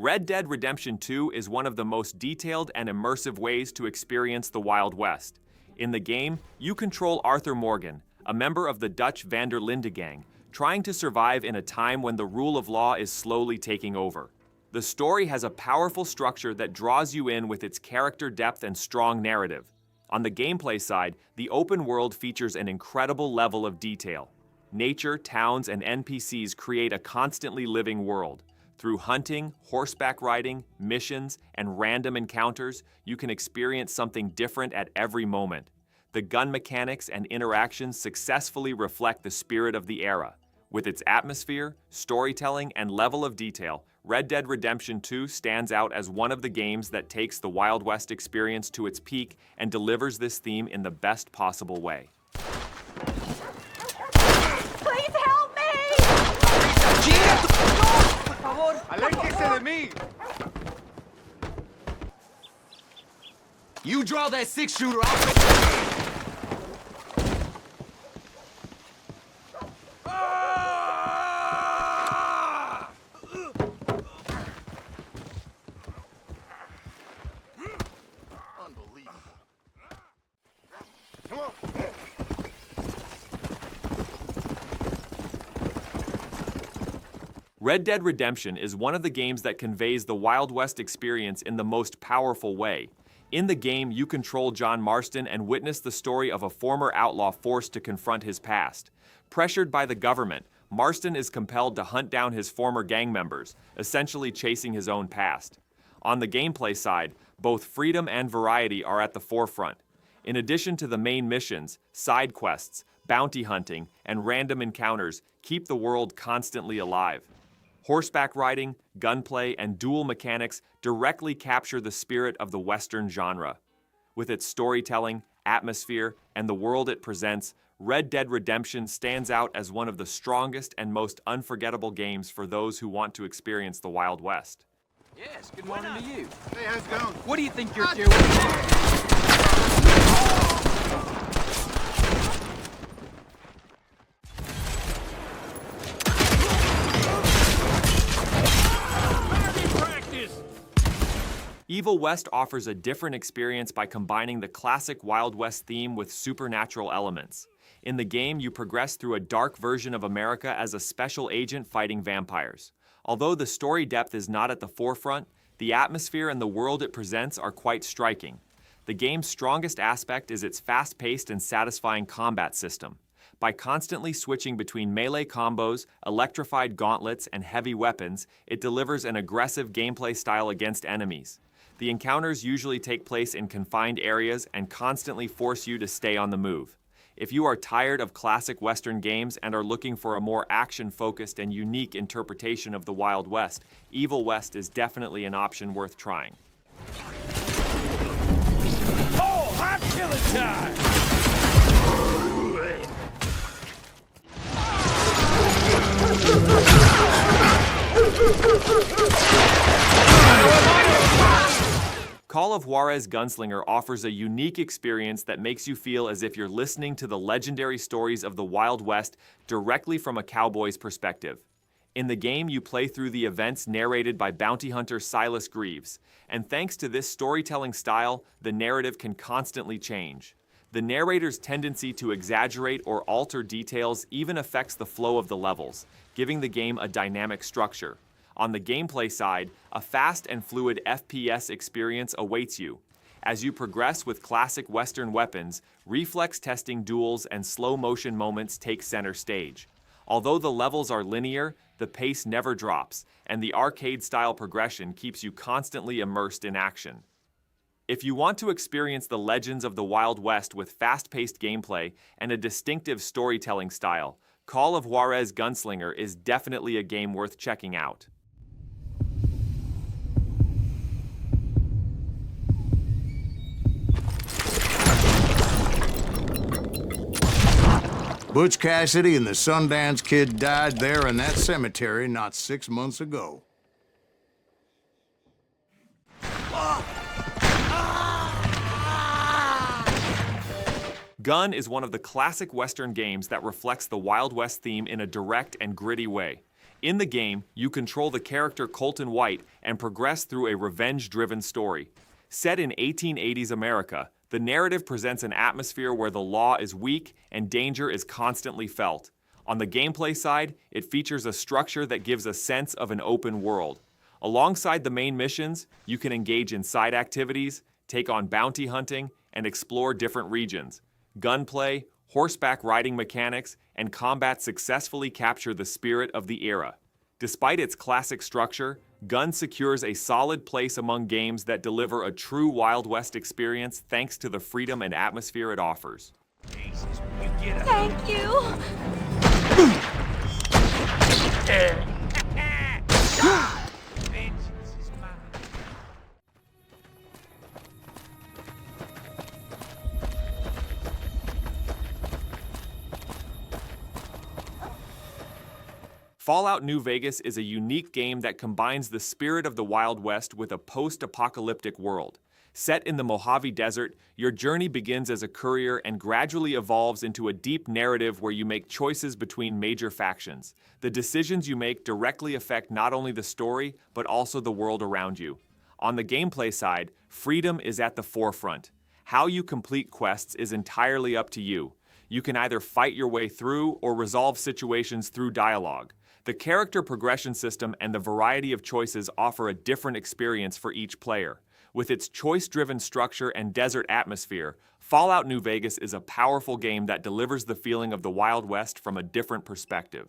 Red Dead Redemption 2 is one of the most detailed and immersive ways to experience the Wild West. In the game, you control Arthur Morgan, a member of the Dutch Van der Linde gang, trying to survive in a time when the rule of law is slowly taking over. The story has a powerful structure that draws you in with its character depth and strong narrative. On the gameplay side, the open world features an incredible level of detail. Nature, towns, and NPCs create a constantly living world. Through hunting, horseback riding, missions, and random encounters, you can experience something different at every moment. The gun mechanics and interactions successfully reflect the spirit of the era. With its atmosphere, storytelling, and level of detail, Red Dead Redemption 2 stands out as one of the games that takes the Wild West experience to its peak and delivers this theme in the best possible way. Please help me! ¡Aléjese de mí! You draw that six-shooter out. Red Dead Redemption is one of the games that conveys the Wild West experience in the most powerful way. In the game, you control John Marston and witness the story of a former outlaw forced to confront his past. Pressured by the government, Marston is compelled to hunt down his former gang members, essentially chasing his own past. On the gameplay side, both freedom and variety are at the forefront. In addition to the main missions, side quests, bounty hunting, and random encounters keep the world constantly alive. Horseback riding, gunplay, and duel mechanics directly capture the spirit of the Western genre. With its storytelling, atmosphere, and the world it presents, Red Dead Redemption stands out as one of the strongest and most unforgettable games for those who want to experience the Wild West. Yes, good morning to you. Hey, how's it going? What do you think you're doing? Evil West offers a different experience by combining the classic Wild West theme with supernatural elements. In the game, you progress through a dark version of America as a special agent fighting vampires. Although the story depth is not at the forefront, the atmosphere and the world it presents are quite striking. The game's strongest aspect is its fast-paced and satisfying combat system. By constantly switching between melee combos, electrified gauntlets, and heavy weapons, it delivers an aggressive gameplay style against enemies. The encounters usually take place in confined areas and constantly force you to stay on the move. If you are tired of classic Western games and are looking for a more action-focused and unique interpretation of the Wild West, Evil West is definitely an option worth trying. Oh, hot killing time! Call of Juarez Gunslinger offers a unique experience that makes you feel as if you're listening to the legendary stories of the Wild West directly from a cowboy's perspective. In the game, you play through the events narrated by bounty hunter Silas Greaves, and thanks to this storytelling style, the narrative can constantly change. The narrator's tendency to exaggerate or alter details even affects the flow of the levels, giving the game a dynamic structure. On the gameplay side, a fast and fluid FPS experience awaits you. As you progress with classic Western weapons, reflex-testing duels and slow-motion moments take center stage. Although the levels are linear, the pace never drops, and the arcade-style progression keeps you constantly immersed in action. If you want to experience the legends of the Wild West with fast-paced gameplay and a distinctive storytelling style, Call of Juarez Gunslinger is definitely a game worth checking out. Butch Cassidy and the Sundance Kid died there in that cemetery not 6 months ago. Gun is one of the classic Western games that reflects the Wild West theme in a direct and gritty way. In the game, you control the character Colton White and progress through a revenge-driven story. Set in 1880s America, the narrative presents an atmosphere where the law is weak and danger is constantly felt. On the gameplay side, it features a structure that gives a sense of an open world. Alongside the main missions, you can engage in side activities, take on bounty hunting, and explore different regions. Gunplay, horseback riding mechanics, and combat successfully capture the spirit of the era. Despite its classic structure, Gun secures a solid place among games that deliver a true Wild West experience thanks to the freedom and atmosphere it offers. Thank you. Fallout New Vegas is a unique game that combines the spirit of the Wild West with a post-apocalyptic world. Set in the Mojave Desert, your journey begins as a courier and gradually evolves into a deep narrative where you make choices between major factions. The decisions you make directly affect not only the story, but also the world around you. On the gameplay side, freedom is at the forefront. How you complete quests is entirely up to you. You can either fight your way through or resolve situations through dialogue. The character progression system and the variety of choices offer a different experience for each player. With its choice-driven structure and desert atmosphere, Fallout New Vegas is a powerful game that delivers the feeling of the Wild West from a different perspective.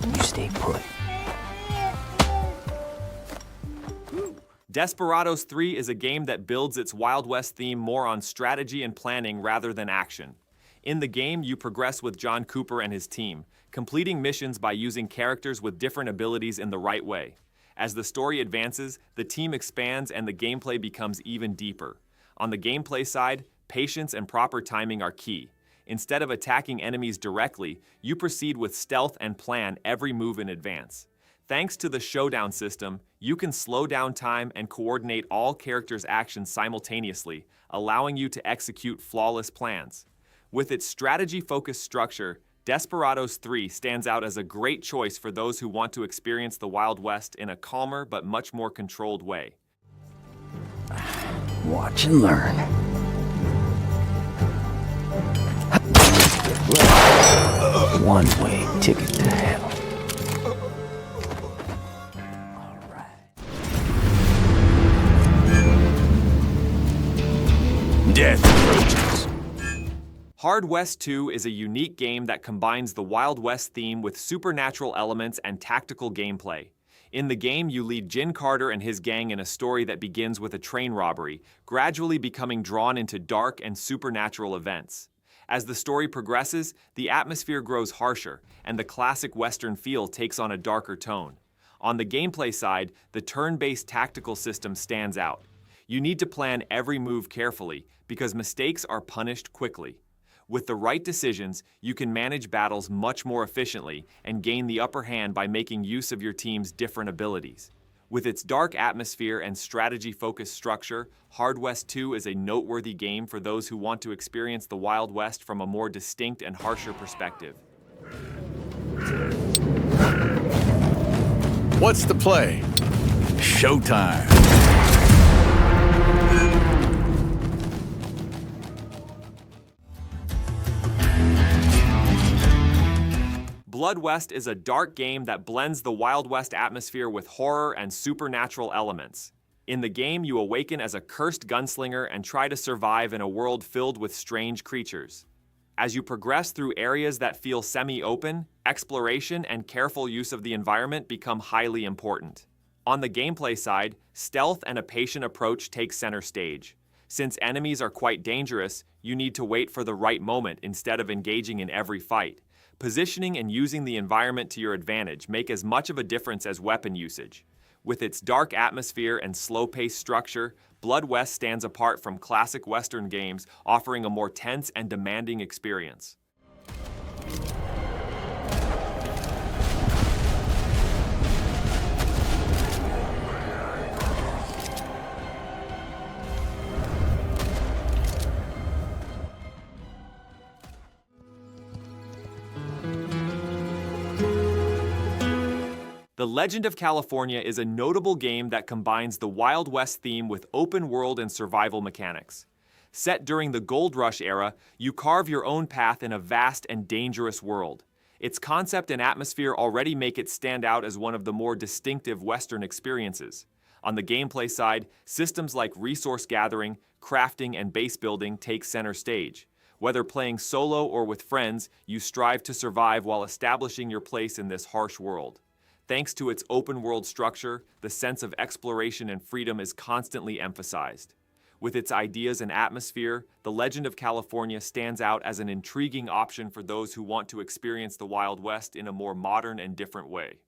You stay put. Desperados 3 is a game that builds its Wild West theme more on strategy and planning rather than action. In the game, you progress with John Cooper and his team, completing missions by using characters with different abilities in the right way. As the story advances, the team expands and the gameplay becomes even deeper. On the gameplay side, patience and proper timing are key. Instead of attacking enemies directly, you proceed with stealth and plan every move in advance. Thanks to the showdown system, you can slow down time and coordinate all characters' actions simultaneously, allowing you to execute flawless plans. With its strategy-focused structure, Desperados 3 stands out as a great choice for those who want to experience the Wild West in a calmer but much more controlled way. Watch and learn. One-way ticket to hell. Death approaches. Hard West 2 is a unique game that combines the Wild West theme with supernatural elements and tactical gameplay. In the game, you lead Jin Carter and his gang in a story that begins with a train robbery, gradually becoming drawn into dark and supernatural events. As the story progresses, the atmosphere grows harsher, and the classic Western feel takes on a darker tone. On the gameplay side, the turn-based tactical system stands out. You need to plan every move carefully, because mistakes are punished quickly. With the right decisions, you can manage battles much more efficiently and gain the upper hand by making use of your team's different abilities. With its dark atmosphere and strategy-focused structure, Hard West 2 is a noteworthy game for those who want to experience the Wild West from a more distinct and harsher perspective. What's the play? Showtime. Blood West is a dark game that blends the Wild West atmosphere with horror and supernatural elements. In the game, you awaken as a cursed gunslinger and try to survive in a world filled with strange creatures. As you progress through areas that feel semi-open, exploration and careful use of the environment become highly important. On the gameplay side, stealth and a patient approach take center stage. Since enemies are quite dangerous, you need to wait for the right moment instead of engaging in every fight. Positioning and using the environment to your advantage make as much of a difference as weapon usage. With its dark atmosphere and slow-paced structure, Blood West stands apart from classic Western games, offering a more tense and demanding experience. The Legend of California is a notable game that combines the Wild West theme with open world and survival mechanics. Set during the Gold Rush era, you carve your own path in a vast and dangerous world. Its concept and atmosphere already make it stand out as one of the more distinctive Western experiences. On the gameplay side, systems like resource gathering, crafting, and base building take center stage. Whether playing solo or with friends, you strive to survive while establishing your place in this harsh world. Thanks to its open-world structure, the sense of exploration and freedom is constantly emphasized. With its ideas and atmosphere, The Legend of California stands out as an intriguing option for those who want to experience the Wild West in a more modern and different way.